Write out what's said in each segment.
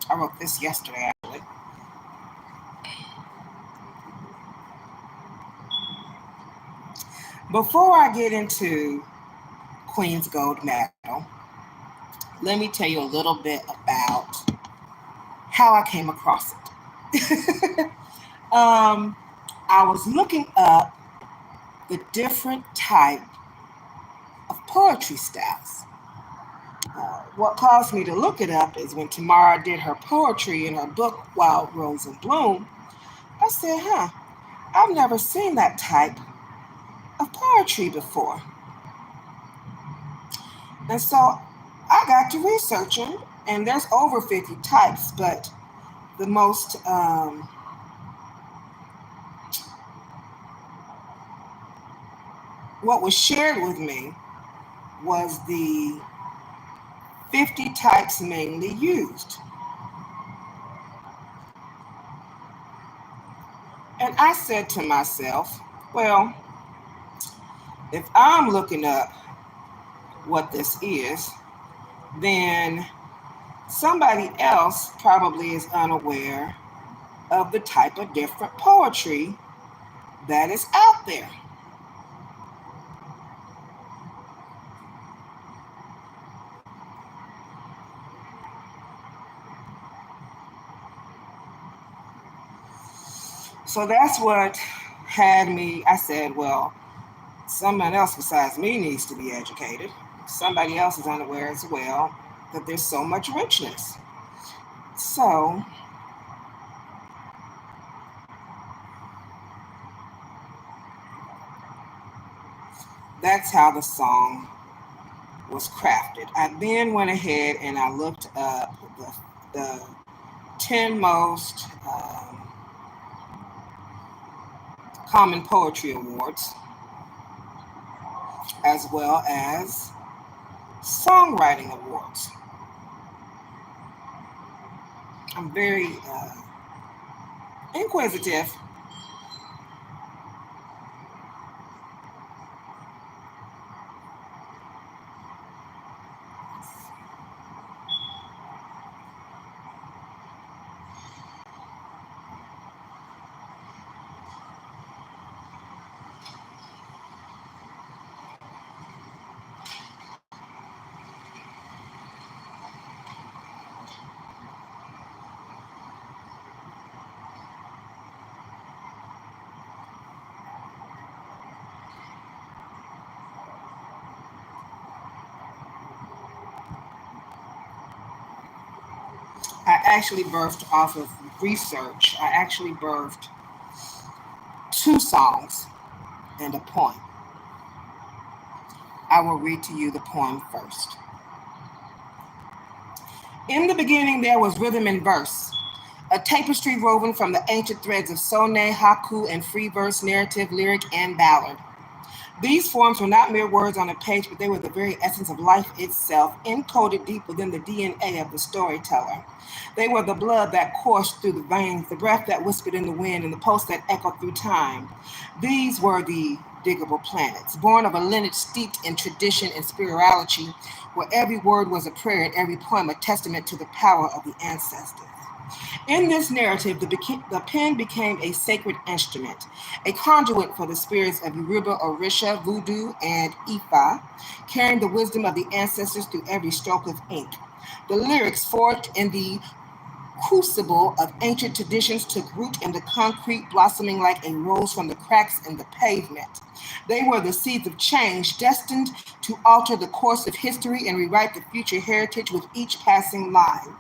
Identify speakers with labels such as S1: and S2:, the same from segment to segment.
S1: I wrote this yesterday, actually. Before I get into Queen's Gold Medal, let me tell you a little bit about how I came across it. um, I was looking up the different type of poetry styles. What caused me to look it up is when Tamara did her poetry in her book Wild Rose and Bloom. I said, I've never seen that type of poetry before. And so I got to researching, and there's over 50 types, but the most what was shared with me was the 50 types mainly used. And I said to myself, well, if I'm looking up what this is, then somebody else probably is unaware of the type of different poetry that is out there. So that's what had me, I said, well, someone else besides me needs to be educated. Somebody else is unaware as well that there's so much richness. So that's how the song was crafted. I then went ahead and I looked up the 10 most common poetry awards, as well as songwriting awards. I'm very inquisitive. I actually birthed off of research. I actually birthed two songs and a poem. I will read to you the poem first. In the beginning, there was rhythm and verse, a tapestry woven from the ancient threads of sonnet, haiku, and free verse, narrative, lyric, and ballad. These forms were not mere words on a page, but they were the very essence of life itself, encoded deep within the DNA of the storyteller. They were the blood that coursed through the veins, the breath that whispered in the wind, and the pulse that echoed through time. These were the diggable planets, born of a lineage steeped in tradition and spirituality, where every word was a prayer and every poem a testament to the power of the ancestors. In this narrative, the pen became a sacred instrument, a conduit for the spirits of Yoruba, Orisha, Voodoo, and Ifa, carrying the wisdom of the ancestors through every stroke of ink. The lyrics, forged in the crucible of ancient traditions, took root in the concrete, blossoming like a rose from the cracks in the pavement. They were the seeds of change, destined to alter the course of history and rewrite the future heritage with each passing line.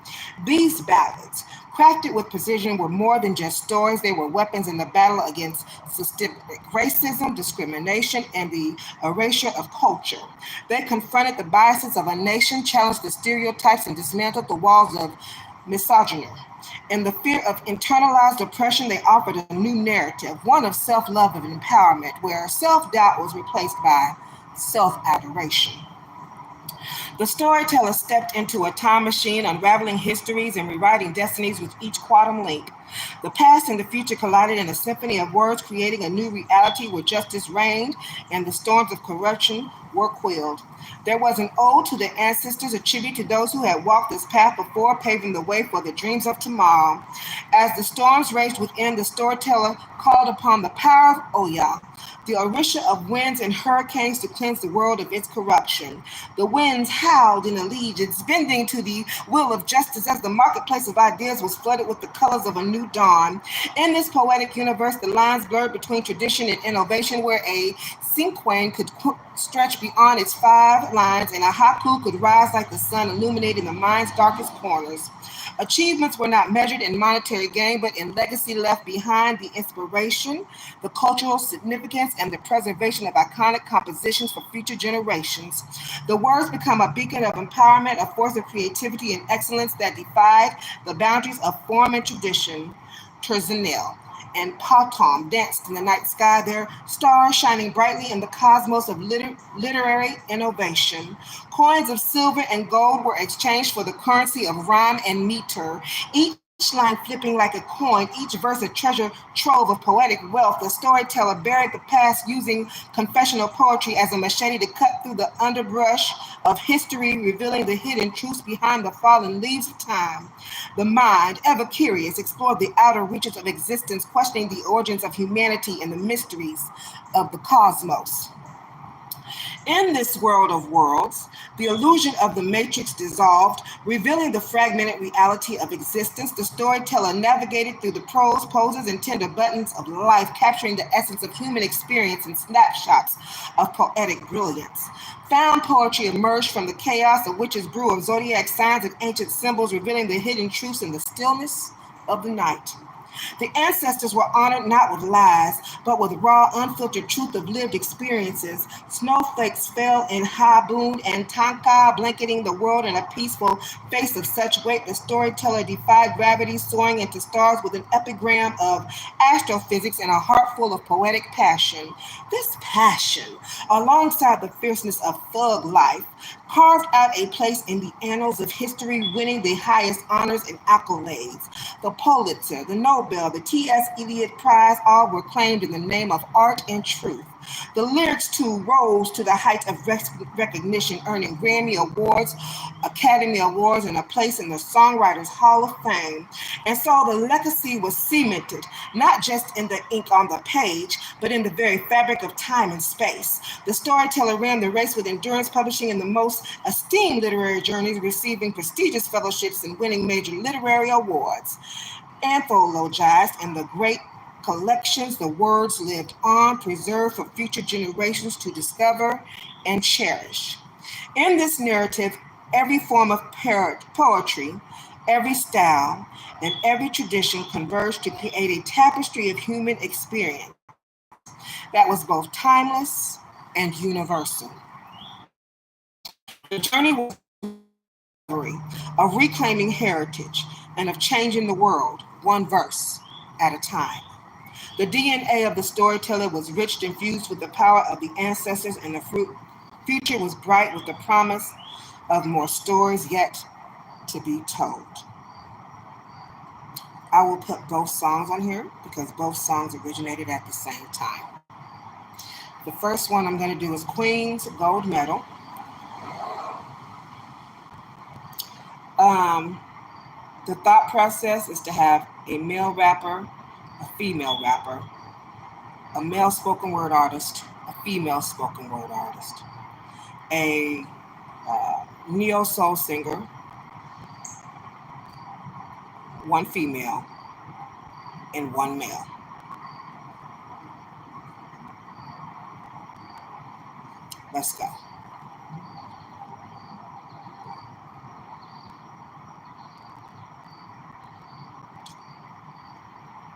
S1: These ballads, crafted with precision, were more than just stories. They were weapons in the battle against systemic racism, discrimination, and the erasure of culture. They confronted the biases of a nation, challenged the stereotypes, and dismantled the walls of misogyny. In the fear of internalized oppression, they offered a new narrative, one of self love and empowerment, where self doubt was replaced by self adoration. The storyteller stepped into a time machine, unraveling histories and rewriting destinies with each quantum link. The past and the future collided in a symphony of words, creating a new reality where justice reigned and the storms of corruption were quelled. There was an ode to the ancestors, a tribute to those who had walked this path before, paving the way for the dreams of tomorrow. As the storms raged within, the storyteller called upon the power of Oya, the Orisha of winds and hurricanes, to cleanse the world of its corruption. The winds howled in allegiance, bending to the will of justice as the marketplace of ideas was flooded with the colors of a new dawn. In this poetic universe, the lines blurred between tradition and innovation, where a cinquain could stretch beyond its 5 lines and a haiku could rise like the sun, illuminating the mind's darkest corners. Achievements were not measured in monetary gain, but in legacy left behind, the inspiration, the cultural significance, and the preservation of iconic compositions for future generations. The words become a beacon of empowerment, a force of creativity and excellence that defied the boundaries of form and tradition. Terzanel and Potom danced in the night sky, their stars shining brightly in the cosmos of literary innovation. Coins of silver and gold were exchanged for the currency of rhyme and meter, each line flipping like a coin, each verse a treasure trove of poetic wealth. The storyteller buried the past using confessional poetry as a machete to cut through the underbrush of history, revealing the hidden truths behind the fallen leaves of time. The mind, ever curious, explored the outer reaches of existence, questioning the origins of humanity and the mysteries of the cosmos. In this world of worlds, the illusion of the matrix dissolved, revealing the fragmented reality of existence. The storyteller navigated through the prose, poses, and tender buttons of life, capturing the essence of human experience in snapshots of poetic brilliance. Found poetry emerged from the chaos, a witch's brew of zodiac signs and ancient symbols, revealing the hidden truths in the stillness of the night. The ancestors were honored not with lies, but with raw, unfiltered truth of lived experiences. Snowflakes fell in Habun and Tanka, blanketing the world in a peaceful face of such weight. The storyteller defied gravity, soaring into stars with an epigram of astrophysics and a heart full of poetic passion. This passion, alongside the fierceness of thug life, carved out a place in the annals of history, winning the highest honors and accolades. The Pulitzer, the Nobel, the T.S. Eliot Prize, all were claimed in the name of art and truth. The lyrics, too, rose to the height of recognition, earning Grammy Awards, Academy Awards, and a place in the Songwriters Hall of Fame. And so the legacy was cemented, not just in the ink on the page, but in the very fabric of time and space. The storyteller ran the race with endurance, publishing in the most esteemed literary journals, receiving prestigious fellowships and winning major literary awards. Anthologized in the great collections, the words lived on, preserved for future generations to discover and cherish. In this narrative, every form of poetry, every style, and every tradition converged to create a tapestry of human experience that was both timeless and universal. The journey was of reclaiming heritage and of changing the world, one verse at a time. The DNA of the storyteller was rich, infused with the power of the ancestors, and the future was bright with the promise of more stories yet to be told. I will put both songs on here because both songs originated at the same time. The first one I'm going to do is Queen's Gold Medal. The thought process is to have a male rapper, a female rapper, a male spoken word artist, a female spoken word artist, a neo soul singer, one female, and one male. Let's go.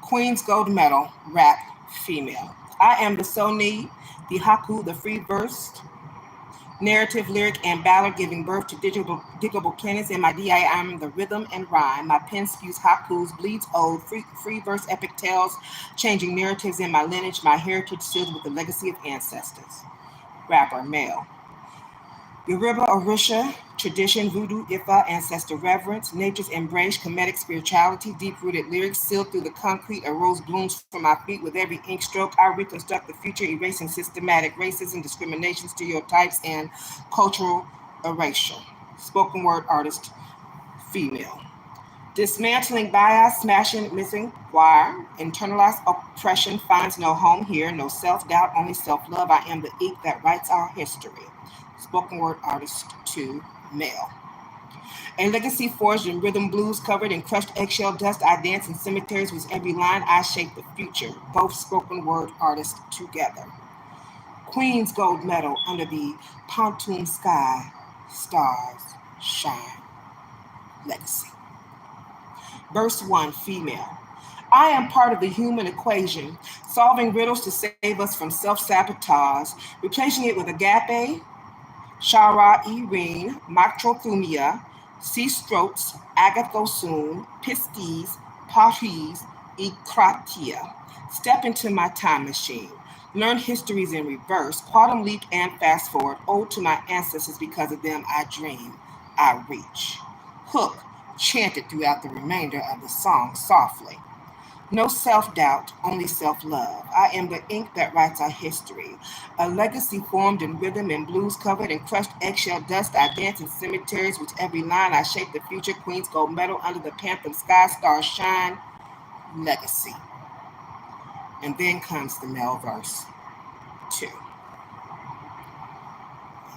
S1: Queen's Gold Medal, rap, female. I am the soul need, the haiku, the free verse, narrative, lyric, and ballad, giving birth to diggable planets. In my DI, I'm the rhythm and rhyme. My pen spews haikus, bleeds old, free verse, epic tales, changing narratives in my lineage, my heritage sealed with the legacy of ancestors. Rapper, male. Yoruba, Orisha, tradition, voodoo, Ifa, ancestor reverence, nature's embrace, comedic spirituality, deep-rooted lyrics sealed through the concrete, a rose blooms from my feet with every ink stroke. I reconstruct the future, erasing systematic racism, discrimination, stereotypes, and cultural erasure. Spoken word artist, female. Dismantling bias, smashing missing wire. Internalized oppression finds no home here. No self-doubt, only self-love. I am the ink that writes our history. Spoken word artist 2, male. A legacy forged in rhythm blues, covered in crushed eggshell dust. I dance in cemeteries with every line. I shape the future. Both spoken word artists together. Queen's gold medal under the pontoon sky. Stars shine. Legacy. Verse 1, female. I am part of the human equation, solving riddles to save us from self-sabotage, replacing it with agape, Shara Irene, Macrothumia, Sea-Strotes, Agathosoon, Pisces, Paris, Ekratia. Step into my time machine. Learn histories in reverse, quantum leap and fast forward. Ode to my ancestors, because of them I dream, I reach. Hook, chanted throughout the remainder of the song softly. No self-doubt, only self-love. I am the ink that writes our history. A legacy formed in rhythm and blues, covered in crushed eggshell dust. I dance in cemeteries with every line. I shape the future. Queen's gold medal under the phantom sky. Stars shine. Legacy. And then comes the male verse 2.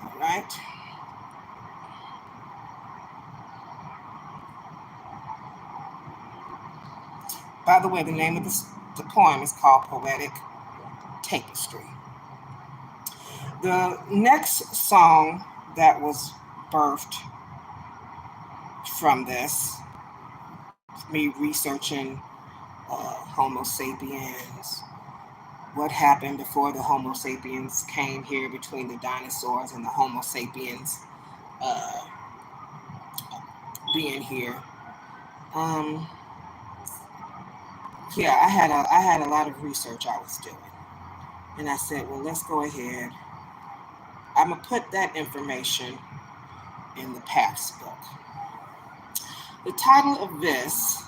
S1: All right. By the way, the name of the poem is called Poetic Tapestry. The next song that was birthed from this, me researching Homo sapiens, what happened before the Homo sapiens came here, between the dinosaurs and the Homo sapiens uh, being here. Um, yeah, I had a lot of research I was doing, and I said, well, let's go ahead. I'm gonna put that information in the Paths book. The title of this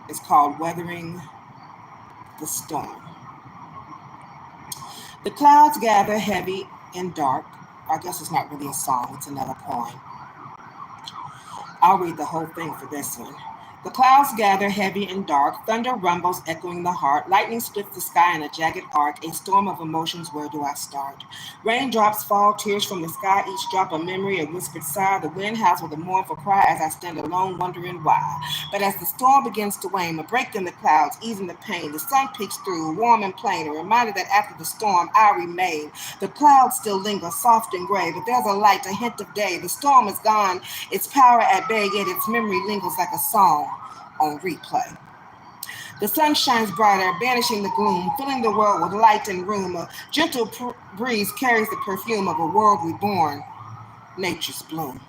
S1: is called Weathering the Storm. The clouds gather heavy and dark. I guess it's not really a song, it's another poem. I'll read the whole thing for this one. The clouds gather heavy and dark, thunder rumbles echoing the heart, lightning splits the sky in a jagged arc, a storm of emotions, where do I start? Raindrops fall, tears from the sky, each drop a memory, a whispered sigh, the wind howls with a mournful cry as I stand alone wondering why. But as the storm begins to wane, a break in the clouds, easing the pain, the sun peeks through, warm and plain, a reminder that after the storm I remain. The clouds still linger, soft and gray, but there's a light, a hint of day. The storm is gone, its power at bay, yet its memory lingers like a song on replay. The sun shines brighter, banishing the gloom, filling the world with light and room. A gentle breeze carries the perfume of a world reborn, nature's bloom.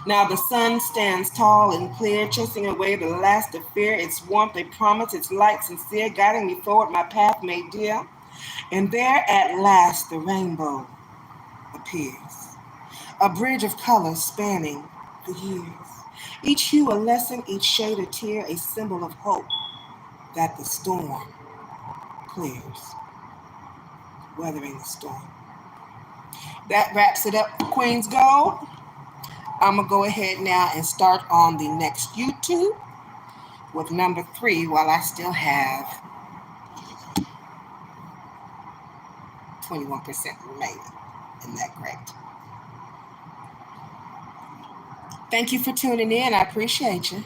S1: Now the sun stands tall and clear, chasing away the last of fear, its warmth a promise, its light sincere, guiding me forward my path made dear. And there at last the rainbow appears, a bridge of colors spanning the years. Each hue a lesson, each shade a tear, a symbol of hope that the storm clears. Weathering the storm. That wraps it up for Queen's Gold. I'm going to go ahead now and start on the next YouTube with number 3 while I still have 21% remaining. Isn't that great? Thank you for tuning in. I appreciate you.